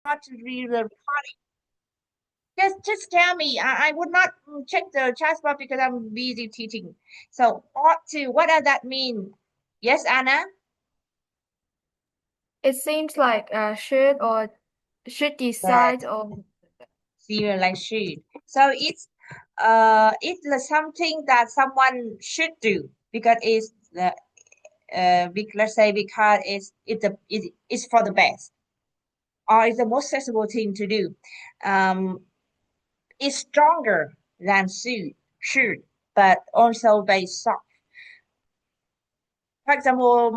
not to read the recording. Just tell me. I would not check the chat box because I'm busy teaching. So ought to, what does that mean? Yes, Anna? It seems like should That decide or zero like should. So it's something that someone should do because it's the let's say because it's for the best or it's the most sensible thing to do. Um, it's stronger than should, but also very soft. For example,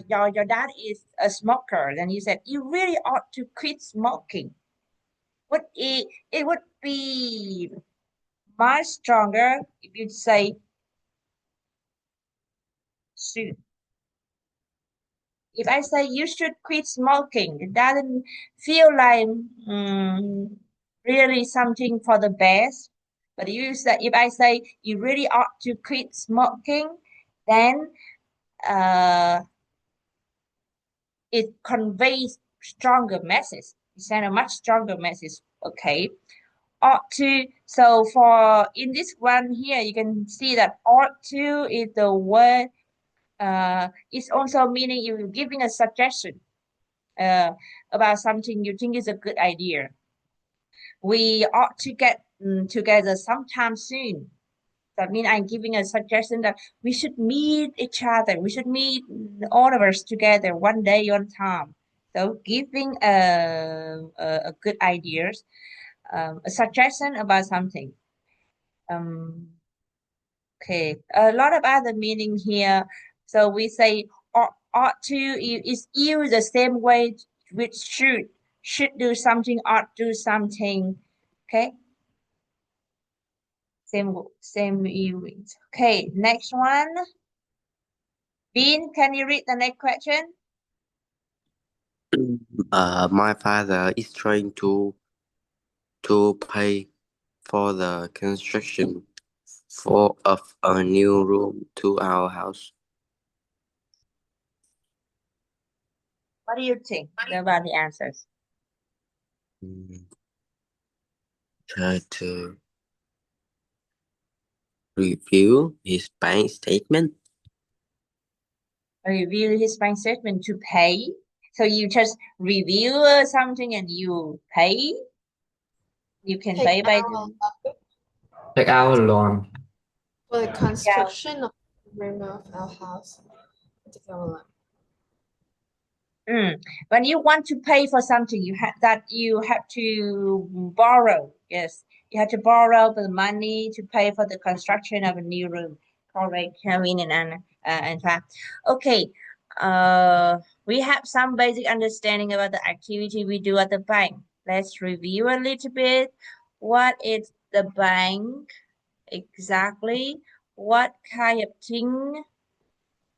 your dad is a smoker, then you said you really ought to quit smoking. Would it would be much stronger if you say should. If I say you should quit smoking, it doesn't feel like really something for the best. But if I say you really ought to quit smoking, then uh, it conveys stronger message. It sends a much stronger message. Okay, ought to. So for in this one here, you can see that ought to is the word. It's also meaning you're giving a suggestion uh, about something you think is a good idea. We ought to get together sometime soon. That means I'm giving a suggestion that we should meet each other. We should meet all of us together one day, one time. So giving a good ideas, a suggestion about something. Um, okay, a lot of other meaning here. So we say ought to is used the same way with should do something, ought do something. Okay, same use. Okay, next one. Bean, can you read the next question? My father is trying to pay for the construction of a new room to our house. What do you think about the answers? Mm, Try to review his bank statement. Review his bank statement to pay. So you just review something and you pay. You can pay Take by out Take out a loan. for the yeah. construction of the room of our house. Take out a loan. When you want to pay for something, you have to borrow. Yes, you have to borrow the money to pay for the construction of a new room. Correct, Kevin and Anna, in fact. Okay, we have some basic understanding about the activity we do at the bank. Let's review a little bit. What is the bank exactly? What kind of thing?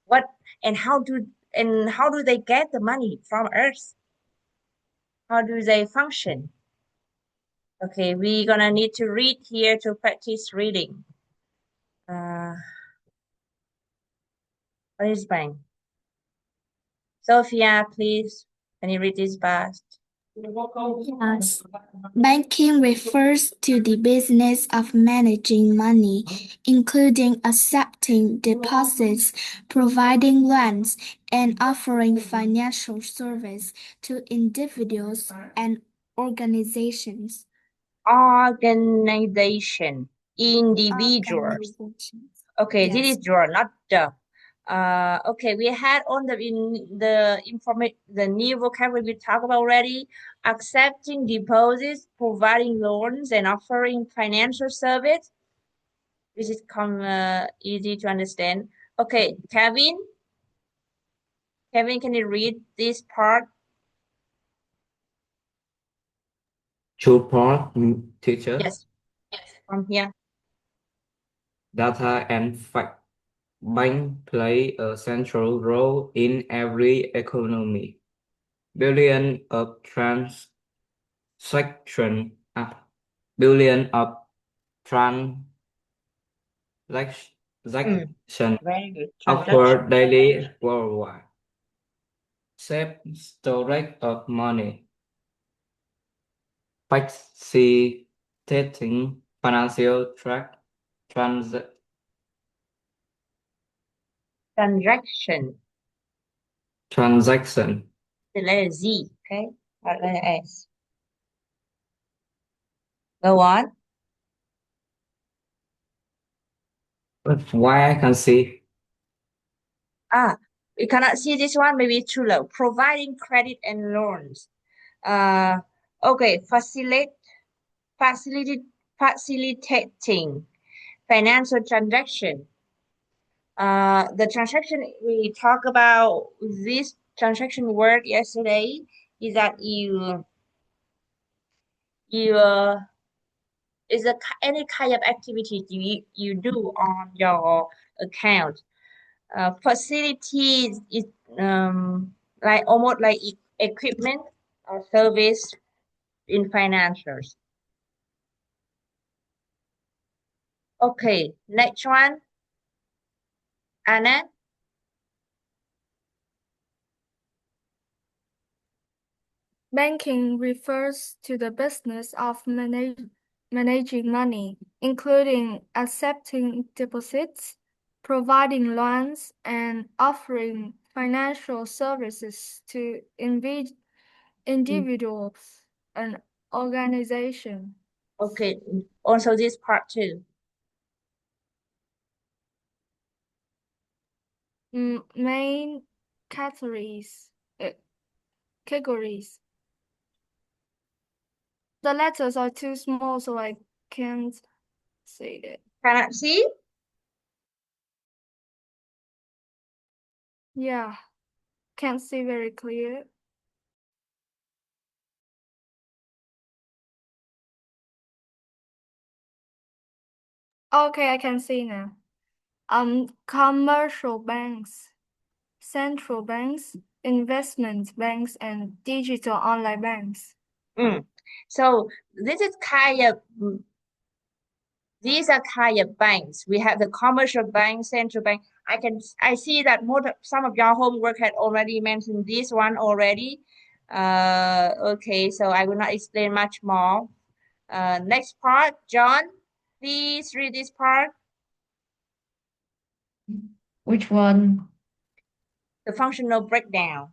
What and how do they get the money from us? How do they function? Okay, we're gonna need to read here to practice reading. What is bank? Sophia, please, can you read this fast? Yes. Banking refers to the business of managing money, including accepting deposits, providing loans, and offering financial service to individuals and organizations. Organization, individuals. Organizations. Okay, this Yes. is draw, not the. Okay, we had on the new vocabulary we talked about already. Accepting deposits, providing loans, and offering financial service. This is easy to understand. Okay, Kevin, can you read this part? Two part, teacher. Yes, from here. Data and fact. Bank play a central role in every economy. Billion of transaction, billion of transaction Very good. occur Transaction. daily worldwide. Save storage of money. facilitating financial trans Transaction. transaction. The letter Z, okay? Not letter S. Go on. But why I can see? We cannot see this one, maybe it's too low. Providing credit and loans. Okay, facilitating financial transaction. The transaction we talked about this transaction word yesterday is that you is any kind of activity you do on your account. Facilities is like almost like equipment or service in financials. Okay, next one. Anna. Banking refers to the business of managing money, including accepting deposits, providing loans, and offering financial services to individuals and organizations. Okay, also this part too. Main categories. Categories. The letters are too small, so I can't say that. Cannot see? Yeah, can't see very clear. Okay, I can see now. Commercial banks, central banks, investment banks, and digital online banks. So this is kind of these are kind of banks. We have the commercial bank, central bank. I see that some of your homework had already mentioned this one already. Okay, so I will not explain much more. Next part, John, please read this part. Which one? The functional breakdown.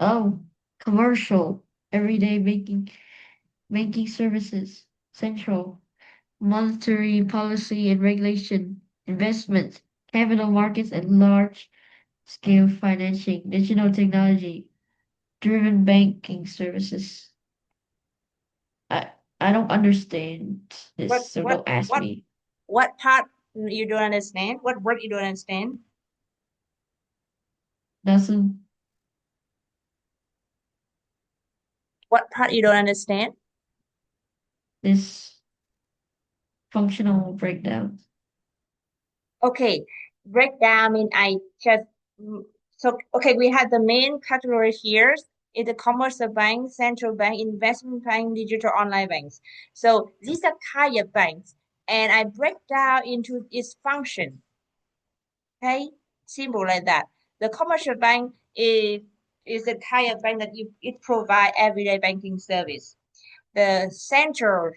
Oh, commercial, everyday banking services, central, monetary policy and regulation, investments, capital markets and large scale financing, digital technology, driven banking services. I don't understand this, so don't ask me. What part you don't understand? What word you don't understand? Nothing. What part you don't understand? This functional breakdown. Okay, breakdown mean I just so okay. We have the main category here is the commercial bank, central bank, investment bank, digital online banks. So these are kind of banks, and I break down into its function. Okay, simple like that. The commercial bank is the kind of bank that it provide everyday banking service. The central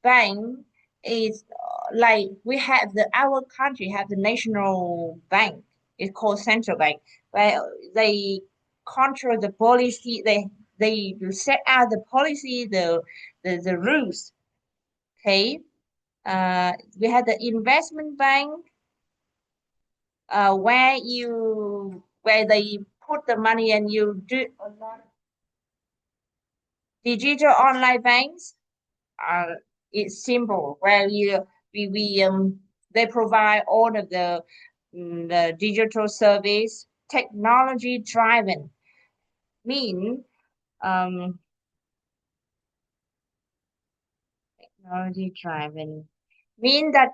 bank is like we have our country have the national bank. It's called central bank, where they control the policy. They set out the policy, the rules. Okay. We have the investment bank, where they put the money and you do digital online banks. It's simple where they provide all of the digital service technology driven mean technology driven mean that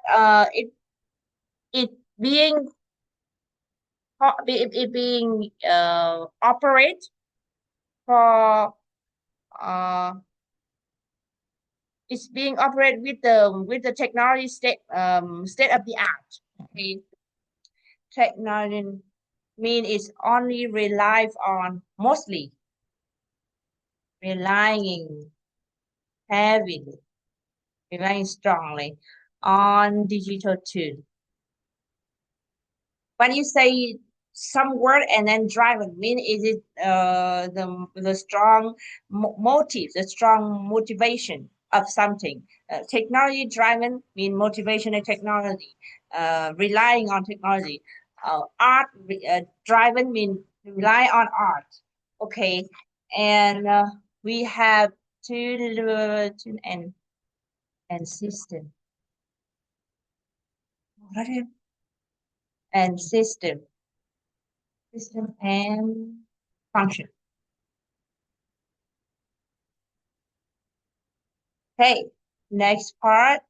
it being operate for uh it's being operated with the technology state of the art. Okay. Technology mean it's only relying heavily, relying strongly on digital tools. When you say some word and then driven, mean is it the strong motive, the strong motivation of something? Technology driven mean motivation and technology, relying on technology. Art driven mean rely on art. Okay, and we have two and system. What is and system and function. Okay, next part.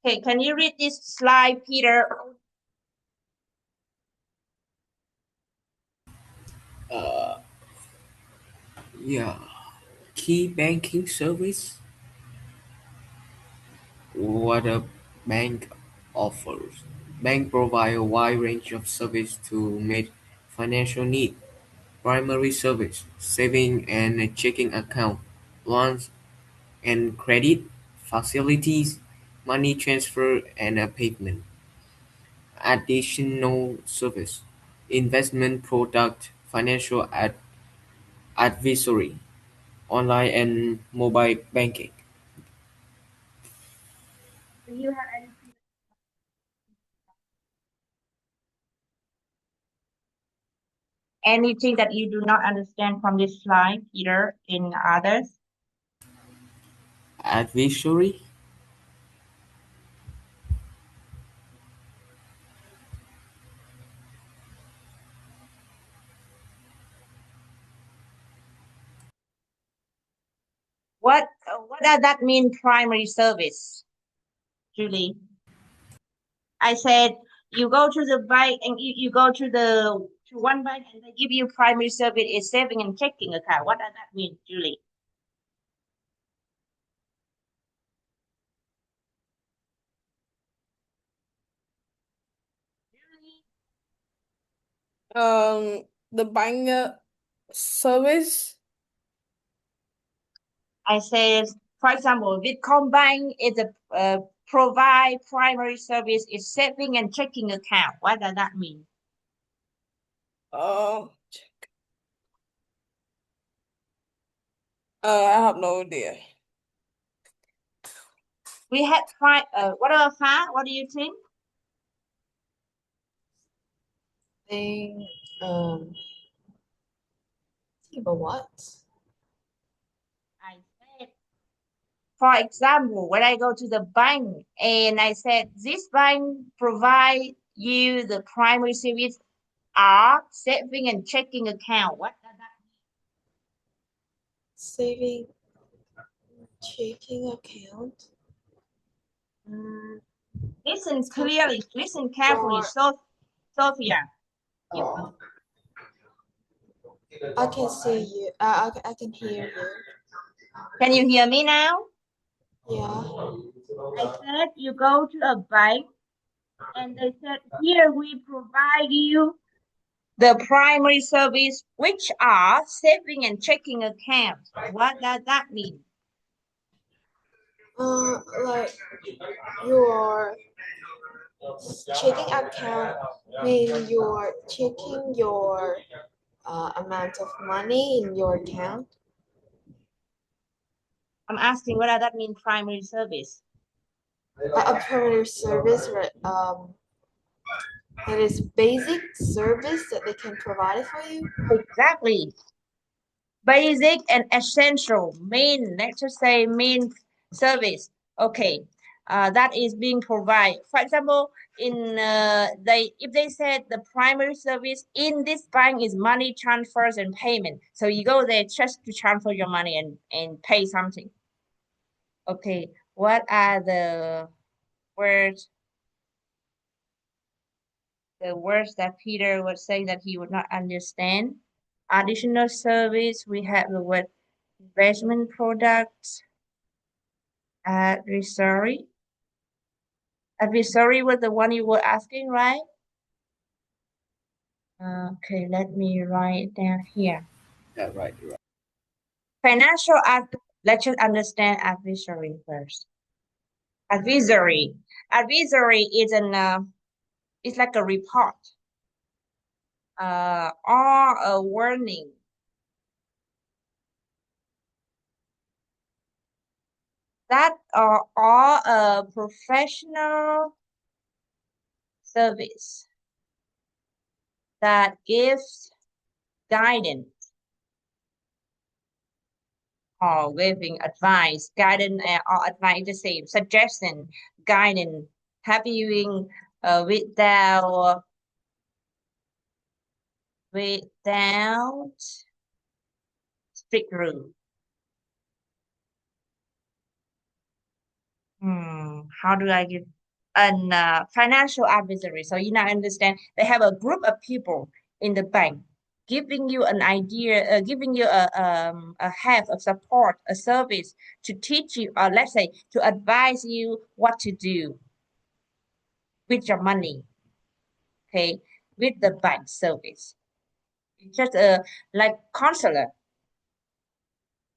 Okay, can you read this slide, Peter? Yeah. Key banking service. What a bank offers. Bank provide a wide range of service to meet financial need. Primary service, saving and checking account, loans and credit facilities, money transfer and payment. Additional service, investment product, financial advisory, online and mobile banking. Do you have anything that you do not understand from this slide, Peter, in others? Advisory, What does that mean, primary service, Julie? I said you go to the bank and you go to one bank and they give you primary service is saving and checking account. What does that mean, Julie? The bank service. I said, for example, Vietcombank is a provide primary service is saving and checking account. What does that mean? I have no idea. We had five. What about Fa? What do you think? Think about what? I said, for example, when I go to the bank and I said, this bank provide you the primary service are saving and checking account. What does that Saving, checking account. mean? Listen clearly, listen carefully. So, Sophia, Oh. I can see you. I can hear you. can you hear me now? Yeah. I said you go to a bank and they said, here we provide you the primary service, which are saving and checking accounts. What does that mean? Like your checking account mean you're checking your amount of money in your account. I'm asking what does that mean, primary service? A primary service, that is basic service that they can provide for you. Exactly. Basic and essential, main, let's just say main service. Okay, that is being provided. For example, in if they said the primary service in this bank is money transfers and payment, so you go there just to transfer your money and pay something. Okay, what are words? The words that Peter was saying that he would not understand? Additional service. We have the word investment products. Advisory. Advisory was the one you were asking, right? Okay, let me write down here. Yeah, right. Financial let's just understand advisory first. Advisory. Advisory is it's like a report or a warning. That are all a professional service that gives guidance or giving advice, guidance or advice the same, suggestion, guidance, helping without strict rule. How do I give an financial advisory? So you now understand they have a group of people in the bank giving you an idea, giving you a help, of support, a service to teach you, or let's say to advise you what to do with your money, okay, with the bank service. It's just like counselor.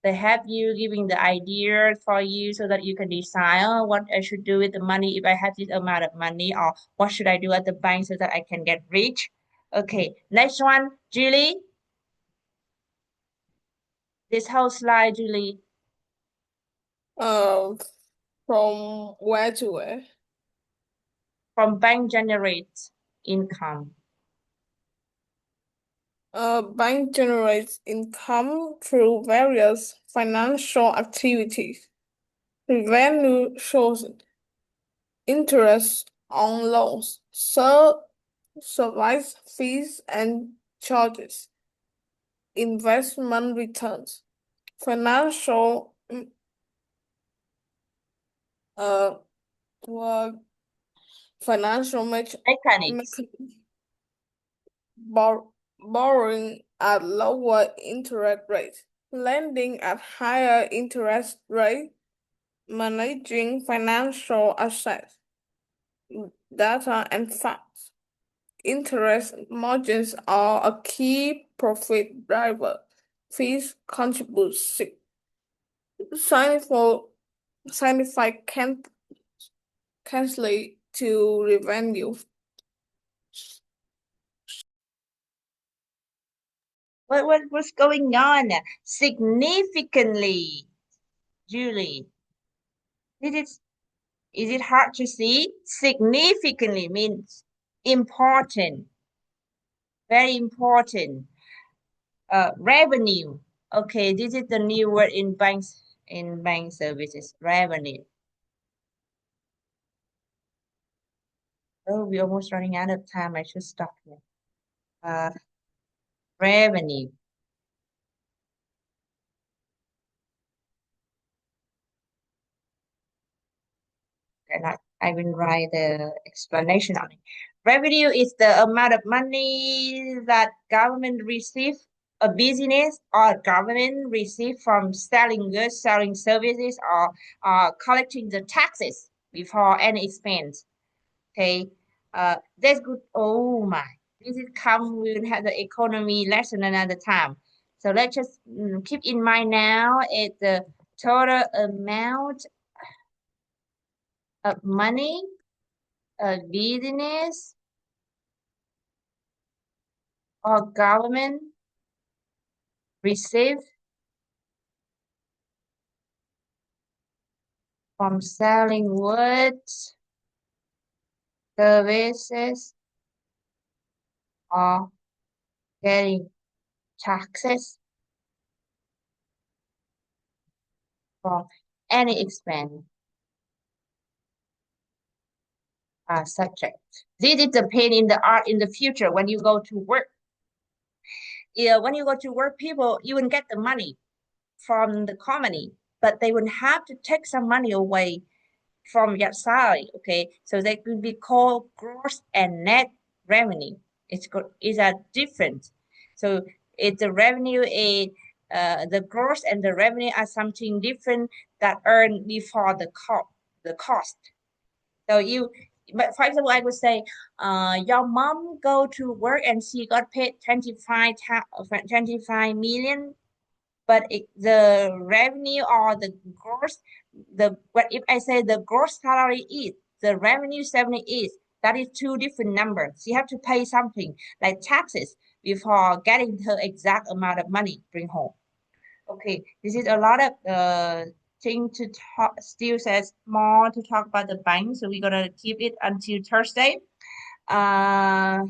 They help you giving the idea for you so that you can decide what I should do with the money if I have this amount of money, or what should I do at the bank so that I can get rich. Okay, next one, Julie. This whole slide, Julie. From where to where? From bank generates income. Bank generates income through various financial activities. Revenue shows interest on loans, service fees and charges, investment returns, financial uh what financial Mechanics. borrowing at lower interest rates, lending at higher interest rate, managing financial assets, data and facts. Interest margins are a key profit driver. Fees contribute significantly to revenue. What's going on? Significantly, Julie. Is it hard to see? Significantly means important, very important. Revenue. Okay, this is the new word in bank services. Revenue. Oh, we're almost running out of time. I should stop here. Revenue. And I will write the explanation on it. Revenue is the amount of money that government receive, a business or government receive from selling goods, selling services, or collecting the taxes before any expense. Okay, that's good. Oh my, this is come. We will have the economy lesson another time. So let's just keep in mind now is the total amount of money a business or government receive from selling goods, services, or getting taxes from any expense subject. This is the pain in the art in the future when you go to work. Yeah, when you go to work, people, you will get the money from the company, but they will have to take some money away from your salary. Okay, so they could be called gross and net revenue. It's a difference. So it's the revenue is the gross and the revenue are something different that earned before the cost. So but for example, I would say, your mom go to work and she got paid 25 million, but the revenue or the gross, what if I say the gross salary is, the revenue 70 is, that is two different numbers. She have to pay something like taxes before getting her exact amount of money bring home. Okay, this is a lot of thing to talk. Still says more to talk about the bank, so we're gonna keep it until Thursday. Uh,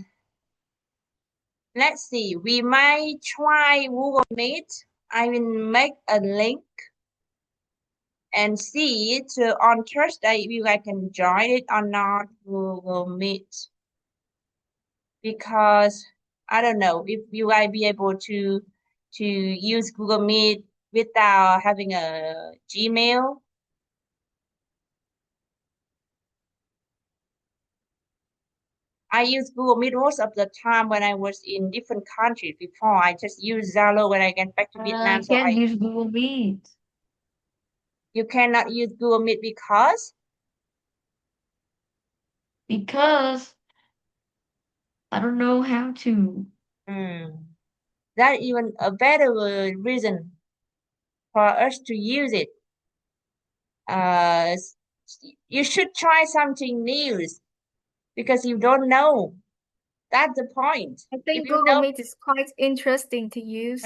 let's see. We might try Google Meet. I will make a link and see it on Thursday if you guys can join it or not. Google Meet, because I don't know if you guys be able to use Google Meet without having a Gmail. I use Google Meet most of the time when I was in different countries before. I just use Zalo when I get back to I Vietnam. So can't use Google Meet you cannot use Google Meet because because I don't know how to. that even a better reason for us to use it. Uh, you should try something new because you don't know. That's the point. I If think you Google know, Meet is quite interesting to use.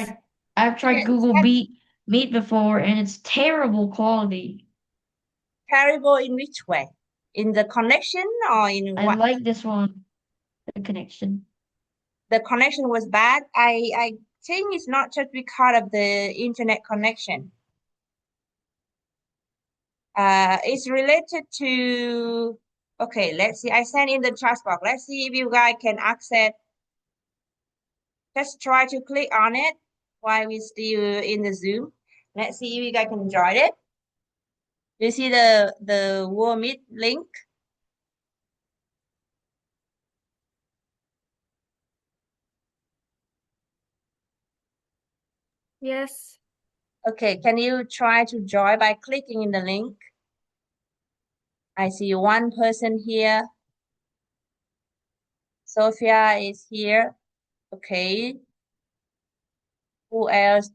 I've tried yes, Google that's Meet before, and it's terrible quality. terrible in which way? In the connection or in I what? like this one, the connection. The connection was bad. I think it's not just because of the internet connection. It's related to, okay, let's see. I sent in the chat box. Let's see if you guys can access. Just try to click on it while we still in the Zoom. Let's see if you guys can join it. You see the Google Meet link? Yes. Okay, can you try to join by clicking in the link? I see one person here. Sophia is here. Okay. Who else?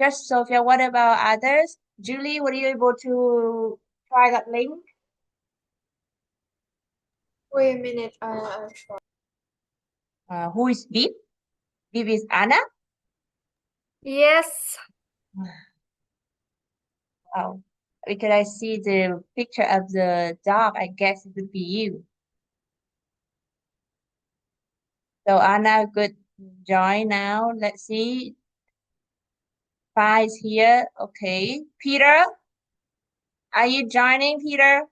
Just Sophia. What about others? Julie, were you able to try that link? Wait a minute, I'll try. Who is Vip? Vip is Anna? Yes. Oh, because I see the picture of the dog, I guess it would be you. So Anna could join now. Let's see. Five is here. Okay. Peter, are you joining, Peter?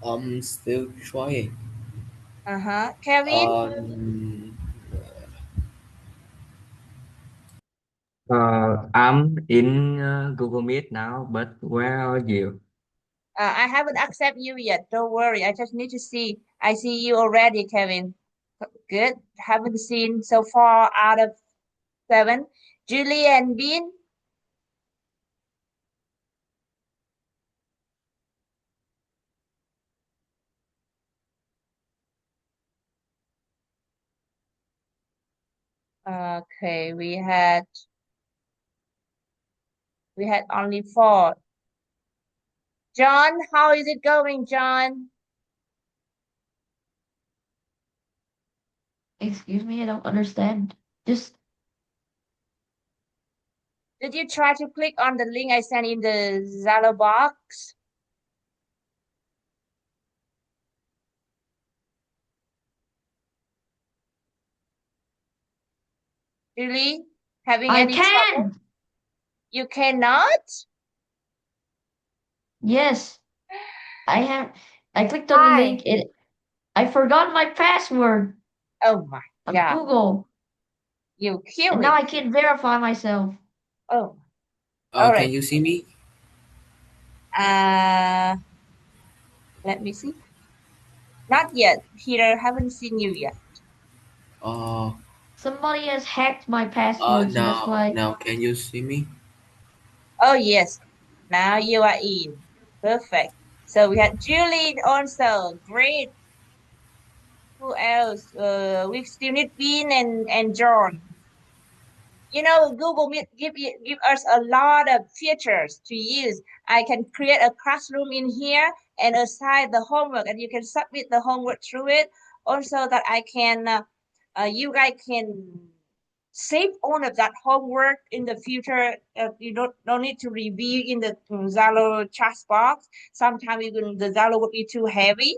I'm still trying. Kevin? Um, I'm in Google Meet now, but where are you? I haven't accept you yet. Don't worry. I just need to see. I see you already, Kevin. Good. Haven't seen so far out of 7. Julie and Bean. Okay, we had only 4. John, how is it going, John? Excuse me, I don't understand. Just Did you try to click on the link I sent in the Zalo box? Julie, having I any trouble? can. You cannot? Yes, I have. I clicked on the Hi. link. I forgot my password Oh my on God, Google, you and killed now it. I can't verify myself. Oh, all can right. you see me? Uh, let me see. Not yet. Peter, haven't seen you yet. Uh, Somebody has hacked my password, so that's now, why. now can you see me? Oh yes, Now you are in. Perfect. So we had Julie also. Great. Who else? We still need Bean and John. You know, Google Meet give us a lot of features to use. I can create a classroom in here and assign the homework, and you can submit the homework through it. Also, that I can, you guys can save all of that homework in the future. You don't need to review in the Zalo chat box. Sometimes even the Zalo would be too heavy.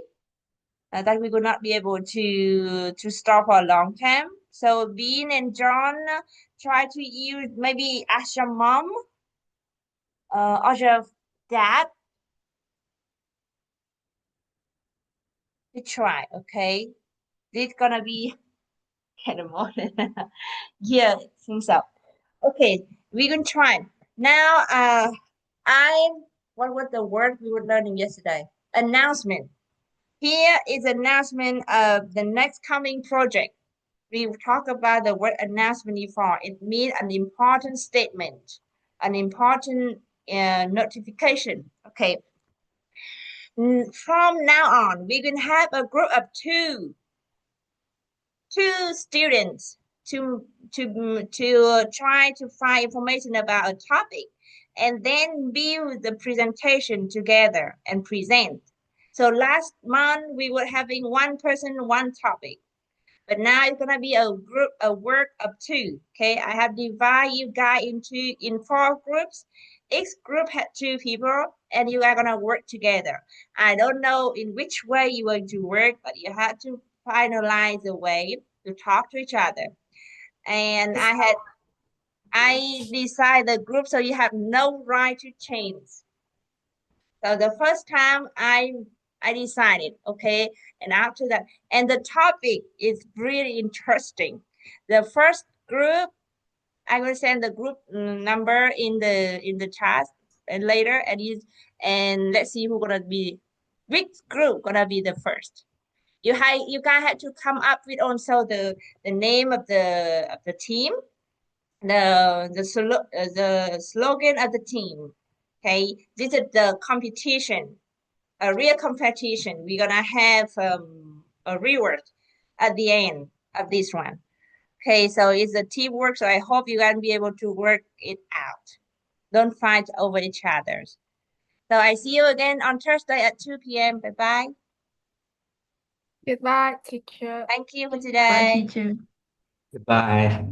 That we would not be able to store for a long time. So Bean and John try to use, maybe ask your mom or your dad to try. Okay, this gonna be kind of more. Yeah, I think so. Okay, we can try now. I what was the word we were learning yesterday? Announcement. Here is announcement of the next coming project. We talk about the word announcement before. It means an important statement, an important notification. Okay. From now on, we can have a group of two students to try to find information about a topic, and then build the presentation together and present. So last month we were having one person, one topic. But now it's gonna be a work of two. Okay, I have divided you guys in 4 groups. Each group had 2 people, and you are gonna work together. I don't know in which way you are going to work, but you have to finalize a way to talk to each other. And I decide the group, so you have no right to change. So the first time I decided, okay, and after that, and the topic is really interesting. The first group, I will send the group number in the chat and later, and let's see who gonna be, which group gonna be the first. You guys have to come up with also the name of the team, the slogan of the team. Okay, this is the competition, a real competition. We're gonna have a reward at the end of this one. Okay, so it's a teamwork. So I hope you guys be able to work it out. Don't fight over each other. So I see you again on Thursday at 2 p.m. Bye bye. Goodbye, teacher. Thank you for Bye, today. teacher. Goodbye.